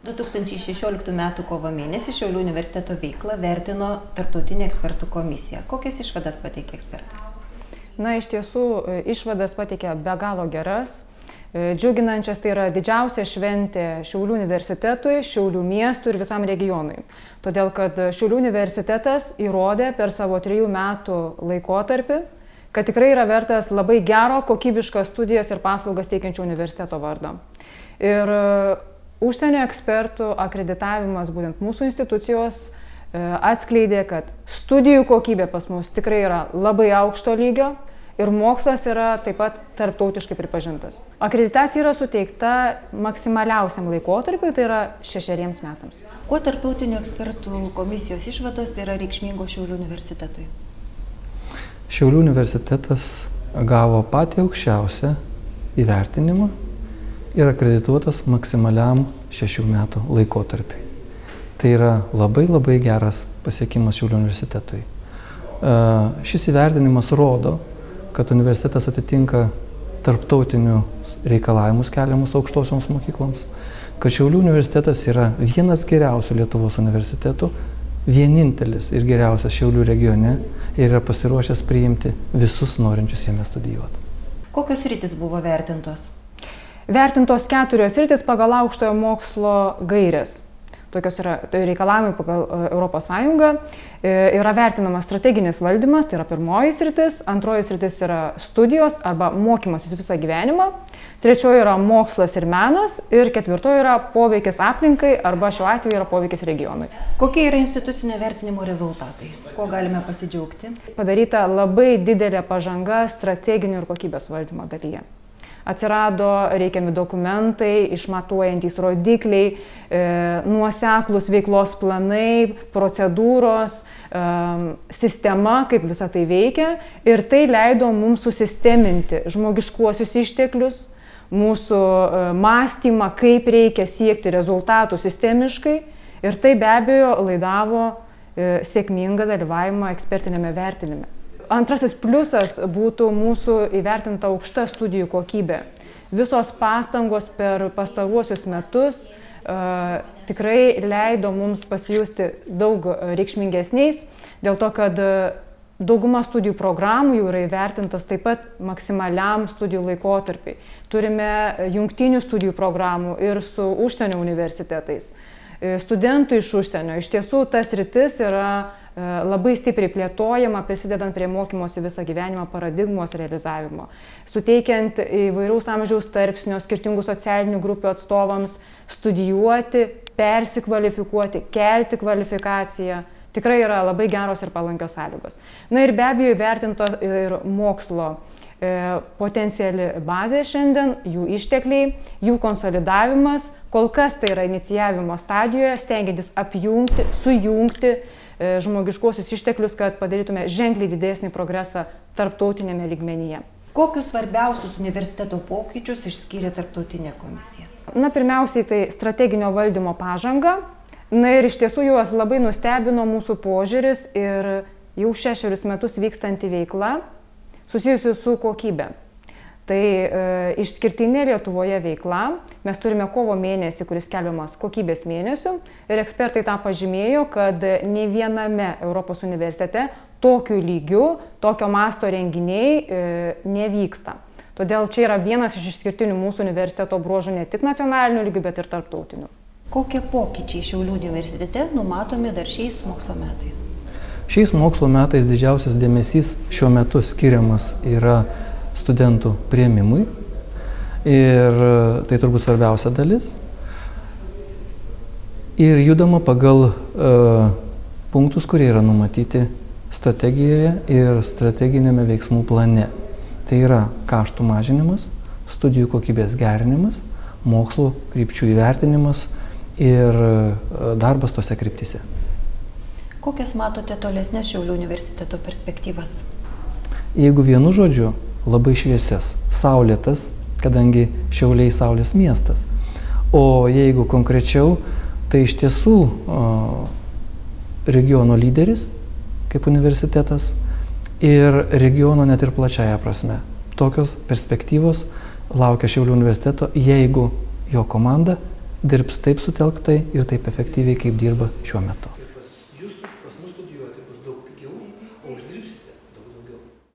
2016 m. kovo mėnesį Šiaulių universiteto veiklą vertino tarptautinė ekspertų komisija. Kokias išvadas pateikė ekspertai? Na, iš tiesų, išvadas pateikė be galo geras, džiuginančias. Tai yra didžiausia šventė Šiaulių universitetui, Šiaulių miestui ir visam regionui. Todėl, kad Šiaulių universitetas įrodė per savo 3 metų laikotarpį, kad tikrai yra vertas labai gero, kokybiškas studijas ir paslaugas teikiančio universiteto vardo. Ir užsienio ekspertų akreditavimas būtent mūsų institucijos atskleidė, kad studijų kokybė pas mus tikrai yra labai aukšto lygio ir mokslas yra taip pat tarptautiškai pripažintas. Akreditacija yra suteikta maksimaliausiam laikotarpiui, tai yra 6 metams. Kuo tarptautinių ekspertų komisijos išvados yra reikšmingos Šiaulių universitetui? Šiaulių universitetas gavo patį aukščiausią įvertinimą ir akredituotas maksimaliam 6 metų laikotarpiui. Tai yra labai geras pasiekimas Šiaulių universitetui. Šis įvertinimas rodo, kad universitetas atitinka tarptautinius reikalavimus keliamus aukštosioms mokykloms, kad Šiaulių universitetas yra vienas geriausių Lietuvos universitetų, vienintelis ir geriausias Šiaulių regione ir yra pasiruošęs priimti visus norinčius jame studijuoti. Kokios sritys buvo vertintos? Vertintos 4 sritys pagal aukštojo mokslo gairės. Tokios yra reikalavimai pagal Europos Sąjungą. Yra vertinamas strateginis valdymas, tai yra pirmoji sritis. Antroji sritis yra studijos arba mokymasis visą gyvenimą. Trečioji yra mokslas ir menas. Ir 4 yra poveikis aplinkai arba šiuo atveju yra poveikis regionui. Kokie yra institucinio vertinimo rezultatai? Ko galime pasidžiaugti? Padaryta labai didelė pažanga strateginio ir kokybės valdymo dalyje. Atsirado reikiami dokumentai, išmatuojantys rodikliai, nuoseklūs veiklos planai, procedūros, sistema, kaip visa tai veikia. Ir tai leido mums susisteminti žmogiškuosius išteklius, mūsų mąstymą, kaip reikia siekti rezultatų sistemiškai. Ir tai be abejo laidavo sėkmingą dalyvavimą ekspertinėme vertinime. Antrasis pliusas būtų mūsų įvertinta aukšta studijų kokybė. Visos pastangos per pastaruosius metus tikrai leido mums pasijusti daug reikšmingesniais, dėl to, kad dauguma studijų programų jau yra įvertintos taip pat maksimaliam studijų laikotarpiai. Turime jungtinių studijų programų ir su užsienio universitetais, studentų iš užsienio. Iš tiesų, tas sritis yra labai stipriai plėtojama, prisidedant prie mokymosi visą gyvenimą paradigmos realizavimo, suteikiant įvairaus amžiaus tarpsnio, skirtingų socialinių grupių atstovams studijuoti, persikvalifikuoti, kelti kvalifikaciją. Tikrai yra labai geros ir palankios sąlygos. Na ir be abejo įvertinto ir mokslo potenciali bazė šiandien, jų ištekliai, jų konsolidavimas. Kol kas tai yra inicijavimo stadijoje, stengiantis apjungti, sujungti žmogiškuosius išteklius, kad padarytume ženkliai didesnį progresą tarptautinėme lygmenyje. Kokius svarbiausius universiteto pokyčius išskyrė tarptautinė komisija? Na, pirmiausiai tai strateginio valdymo pažanga. Na ir iš tiesų juos labai nustebino mūsų požiūris ir jau 6 metus vykstanti veikla susijusi su kokybė. Tai išskirtinė Lietuvoje veikla. Mes turime kovo mėnesį, kuris skelbiamas kokybės mėnesiu. Ir ekspertai tą pažymėjo, kad ne viename Europos universitete tokiu lygiu, tokio masto renginiai nevyksta. Todėl čia yra vienas iš išskirtinių mūsų universiteto bruožų ne tik nacionalinių lygių, bet ir tarptautinių. Kokie pokyčiai Šiaulių universitete numatomi dar šiais mokslo metais? Šiais mokslo metais didžiausias dėmesys šiuo metu skiriamas yra studentų priėmimui ir tai turbūt svarbiausia dalis. Ir judama pagal punktus, kurie yra numatyti strategijoje ir strateginėme veiksmų plane. Tai yra kaštų mažinimas, studijų kokybės gerinimas, mokslo krypčių įvertinimas ir darbas tose kryptyse. Kokias matote tolesnės Šiaulių universiteto perspektyvas? Jeigu vienu žodžiu, labai šviesias, saulėtas, kadangi Šiauliai saulės miestas. O jeigu konkrečiau, tai iš tiesų regiono lyderis kaip universitetas ir regiono net ir plačiaja prasme. Tokios perspektyvos laukia Šiaulių universiteto, jeigu jo komanda dirbs taip sutelktai ir taip efektyviai, kaip dirba šiuo metu. Jūs pas mus studijuojate, bus daug pigiau, o uždirbsite daug daugiau.